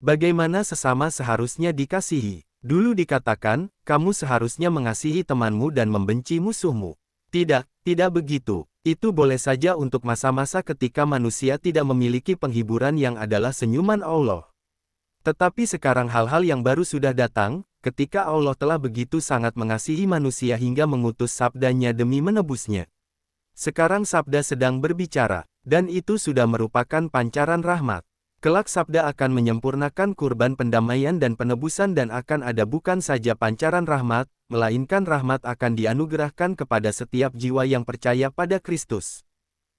Bagaimana sesama seharusnya dikasihi? Dulu dikatakan, kamu seharusnya mengasihi temanmu dan membenci musuhmu. Tidak, tidak begitu. Itu boleh saja untuk masa-masa ketika manusia tidak memiliki penghiburan yang adalah senyuman Allah. Tetapi sekarang hal-hal yang baru sudah datang, ketika Allah telah begitu sangat mengasihi manusia hingga mengutus sabdanya demi menebusnya. Sekarang sabda sedang berbicara, dan itu sudah merupakan pancaran rahmat. Kelak sabda akan menyempurnakan kurban pendamaian dan penebusan dan akan ada bukan saja pancaran rahmat, melainkan rahmat akan dianugerahkan kepada setiap jiwa yang percaya pada Kristus.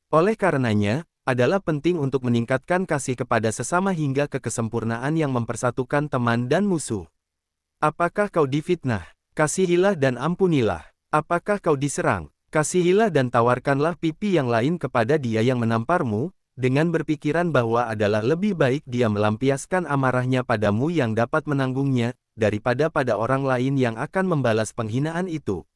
Oleh karenanya, adalah penting untuk meningkatkan kasih kepada sesama hingga ke kesempurnaan yang mempersatukan teman dan musuh. Apakah kau difitnah? Kasihilah dan ampunilah. Apakah kau diserang? Kasihilah dan tawarkanlah pipi yang lain kepada dia yang menamparmu, dengan berpikiran bahwa adalah lebih baik dia melampiaskan amarahnya padamu yang dapat menanggungnya, daripada pada orang lain yang akan membalas penghinaan itu.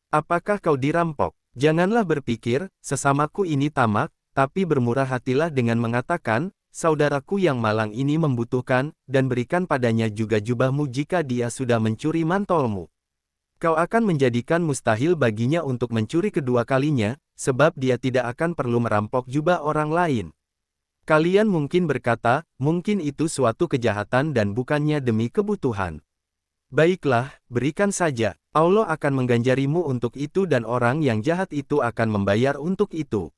Apakah kau dirampok? Janganlah berpikir, sesamaku ini tamak, tapi bermurah hatilah dengan mengatakan, saudaraku yang malang ini membutuhkan, dan berikan padanya juga jubahmu jika dia sudah mencuri mantolmu. Kau akan menjadikan mustahil baginya untuk mencuri kedua kalinya, sebab dia tidak akan perlu merampok jubah orang lain. Kalian mungkin berkata, mungkin itu suatu kejahatan dan bukannya demi kebutuhan. Baiklah, berikan saja, Allah akan mengganjarimu untuk itu dan orang yang jahat itu akan membayar untuk itu.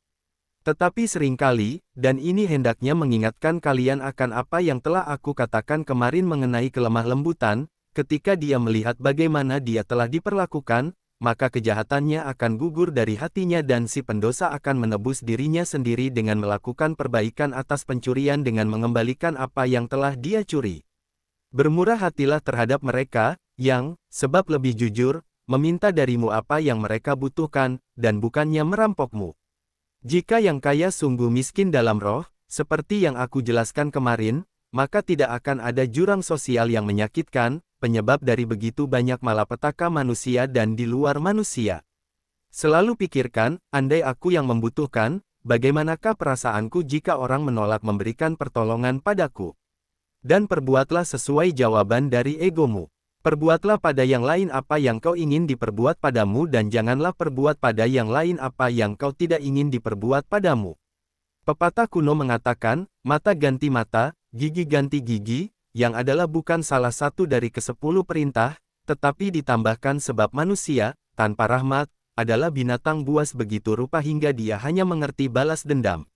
Tetapi seringkali, dan ini hendaknya mengingatkan kalian akan apa yang telah aku katakan kemarin mengenai kelemah lembutan, ketika dia melihat bagaimana dia telah diperlakukan, maka kejahatannya akan gugur dari hatinya dan si pendosa akan menebus dirinya sendiri dengan melakukan perbaikan atas pencurian dengan mengembalikan apa yang telah dia curi. Bermurah hatilah terhadap mereka, yang, sebab lebih jujur, meminta darimu apa yang mereka butuhkan, dan bukannya merampokmu. Jika yang kaya sungguh miskin dalam roh, seperti yang aku jelaskan kemarin, maka tidak akan ada jurang sosial yang menyakitkan, penyebab dari begitu banyak malapetaka manusia dan di luar manusia. Selalu pikirkan, andai aku yang membutuhkan, bagaimanakah perasaanku jika orang menolak memberikan pertolongan padaku? Dan perbuatlah sesuai jawaban dari egomu. Perbuatlah pada yang lain apa yang kau ingin diperbuat padamu dan janganlah perbuat pada yang lain apa yang kau tidak ingin diperbuat padamu. Pepatah kuno mengatakan, mata ganti mata, gigi ganti gigi, yang adalah bukan salah satu dari ke-10 perintah, tetapi ditambahkan sebab manusia, tanpa rahmat, adalah binatang buas begitu rupa hingga dia hanya mengerti balas dendam.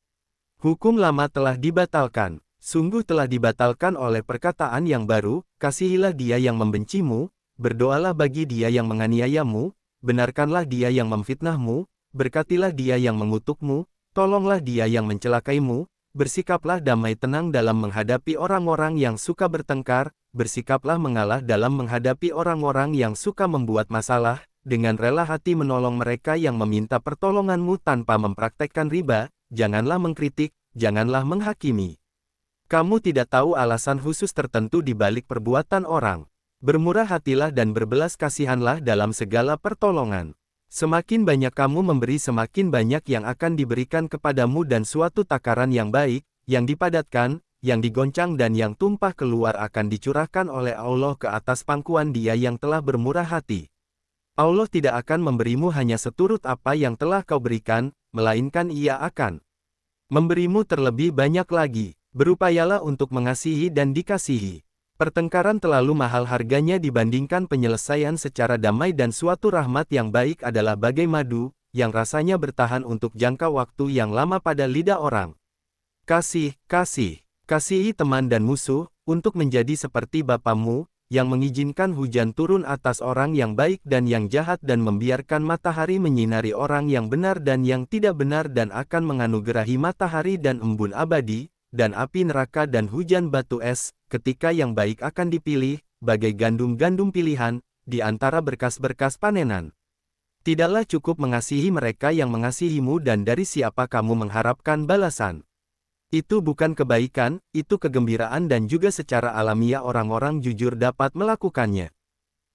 Hukum lama telah dibatalkan, sungguh telah dibatalkan oleh perkataan yang baru, kasihilah dia yang membencimu, berdoalah bagi dia yang menganiayamu, benarkanlah dia yang memfitnahmu, berkatilah dia yang mengutukmu, tolonglah dia yang mencelakaimu, bersikaplah damai tenang dalam menghadapi orang-orang yang suka bertengkar, bersikaplah mengalah dalam menghadapi orang-orang yang suka membuat masalah, dengan rela hati menolong mereka yang meminta pertolonganmu tanpa mempraktekkan riba, janganlah mengkritik, janganlah menghakimi. Kamu tidak tahu alasan khusus tertentu di balik perbuatan orang. Bermurah hatilah dan berbelas kasihanlah dalam segala pertolongan. Semakin banyak kamu memberi semakin banyak yang akan diberikan kepadamu dan suatu takaran yang baik, yang dipadatkan, yang digoncang dan yang tumpah keluar akan dicurahkan oleh Allah ke atas pangkuan Dia yang telah bermurah hati. Allah tidak akan memberimu hanya seturut apa yang telah kau berikan, melainkan Ia akan memberimu terlebih banyak lagi. Berupayalah untuk mengasihi dan dikasihi. Pertengkaran terlalu mahal harganya dibandingkan penyelesaian secara damai dan suatu rahmat yang baik adalah bagai madu, yang rasanya bertahan untuk jangka waktu yang lama pada lidah orang. Kasihi teman dan musuh, untuk menjadi seperti Bapamu, yang mengizinkan hujan turun atas orang yang baik dan yang jahat dan membiarkan matahari menyinari orang yang benar dan yang tidak benar dan akan menganugerahi matahari dan embun abadi, dan api neraka dan hujan batu es, ketika yang baik akan dipilih, bagai gandum-gandum pilihan, di antara berkas-berkas panenan. Tidaklah cukup mengasihi mereka yang mengasihimu dan dari siapa kamu mengharapkan balasan. Itu bukan kebaikan, itu kegembiraan dan juga secara alamiah orang-orang jujur dapat melakukannya.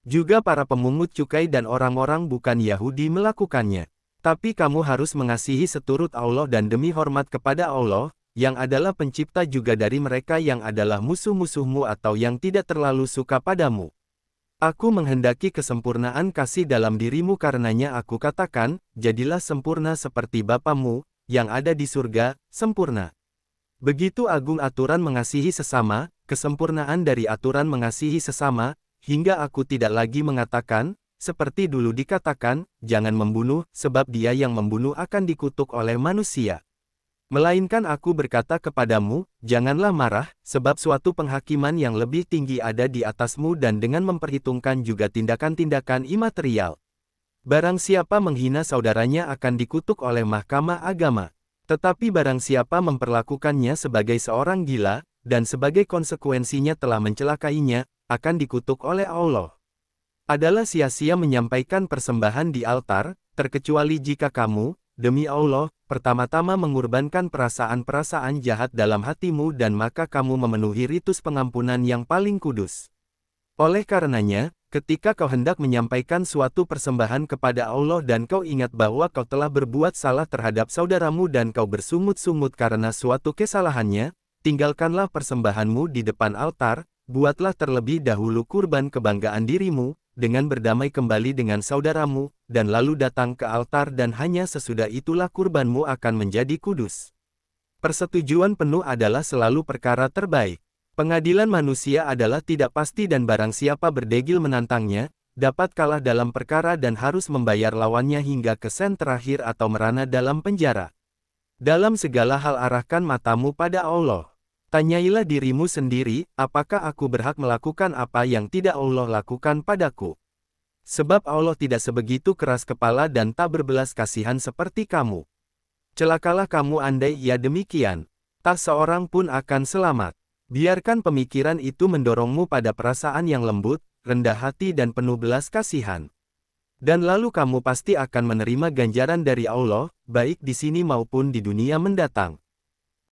Juga para pemungut cukai dan orang-orang bukan Yahudi melakukannya. Tapi kamu harus mengasihi seturut Allah dan demi hormat kepada Allah, yang adalah pencipta juga dari mereka yang adalah musuh-musuhmu atau yang tidak terlalu suka padamu. Aku menghendaki kesempurnaan kasih dalam dirimu karenanya aku katakan, jadilah sempurna seperti Bapamu, yang ada di surga, sempurna. Begitu agung aturan mengasihi sesama, kesempurnaan dari aturan mengasihi sesama, hingga aku tidak lagi mengatakan, seperti dulu dikatakan, jangan membunuh, sebab dia yang membunuh akan dikutuk oleh manusia. Melainkan aku berkata kepadamu, janganlah marah, sebab suatu penghakiman yang lebih tinggi ada di atasmu dan dengan memperhitungkan juga tindakan-tindakan imaterial. Barang siapa menghina saudaranya akan dikutuk oleh mahkamah agama. Tetapi barang siapa memperlakukannya sebagai seorang gila, dan sebagai konsekuensinya telah mencelakainya, akan dikutuk oleh Allah. Adalah sia-sia menyampaikan persembahan di altar, terkecuali jika kamu, demi Allah, pertama-tama mengorbankan perasaan-perasaan jahat dalam hatimu dan maka kamu memenuhi ritus pengampunan yang paling kudus. Oleh karenanya, ketika kau hendak menyampaikan suatu persembahan kepada Allah dan kau ingat bahwa kau telah berbuat salah terhadap saudaramu dan kau bersungut-sungut karena suatu kesalahannya, tinggalkanlah persembahanmu di depan altar, buatlah terlebih dahulu kurban kebanggaan dirimu, dengan berdamai kembali dengan saudaramu, dan lalu datang ke altar dan hanya sesudah itulah kurbanmu akan menjadi kudus. Persetujuan penuh adalah selalu perkara terbaik. Pengadilan manusia adalah tidak pasti dan barang siapa berdegil menantangnya, dapat kalah dalam perkara dan harus membayar lawannya hingga ke sen terakhir atau merana dalam penjara. Dalam segala hal arahkan matamu pada Allah. Tanyailah dirimu sendiri, apakah aku berhak melakukan apa yang tidak Allah lakukan padaku? Sebab Allah tidak sebegitu keras kepala dan tak berbelas kasihan seperti kamu. Celakalah kamu andai ia demikian. Tak seorang pun akan selamat. Biarkan pemikiran itu mendorongmu pada perasaan yang lembut, rendah hati dan penuh belas kasihan. Dan lalu kamu pasti akan menerima ganjaran dari Allah, baik di sini maupun di dunia mendatang.